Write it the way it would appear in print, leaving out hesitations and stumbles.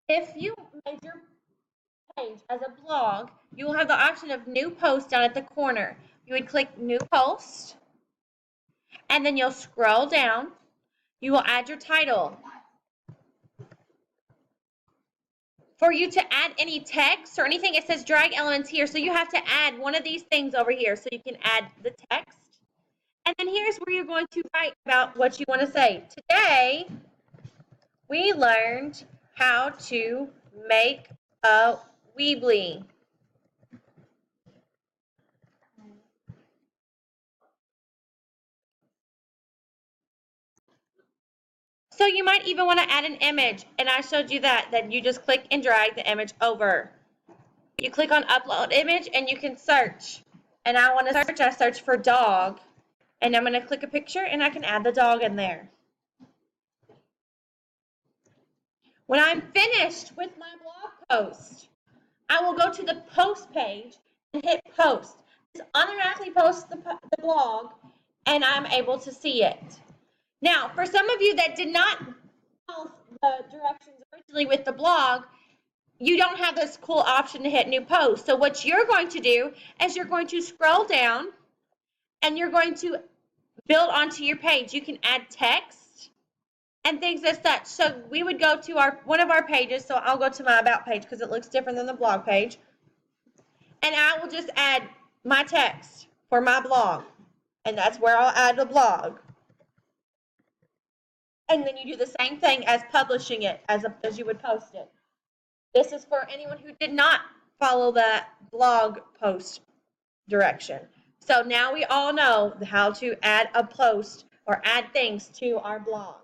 If you made your page as a blog, you will have the option of new post down at the corner. You would click new post, and then you'll scroll down. You will add your title. For you to add any text or anything, it says drag elements here. So you have to add one of these things over here so you can add the text. And then here's where you're going to write about what you want to say. Today, we learned how to make a Weebly. So you might even want to add an image, and I showed you that you just click and drag the image over. You click on upload image and you can search. And I want to search, I search for dog, and I'm going to click a picture and I can add the dog in there. When I'm finished with my blog post, I will go to the post page and hit post. This automatically posts the blog, and I'm able to see it. Now, for some of you that did not follow the directions originally with the blog, you don't have this cool option to hit new post. So what you're going to do is you're going to scroll down and you're going to build onto your page. You can add text and things as such. So we would go to one of our pages. So I'll go to my about page because it looks different than the blog page. And I will just add my text for my blog. And that's where I'll add the blog. And then you do the same thing as publishing it as you would post it. This is for anyone who did not follow the blog post direction. So now we all know how to add a post or add things to our blog.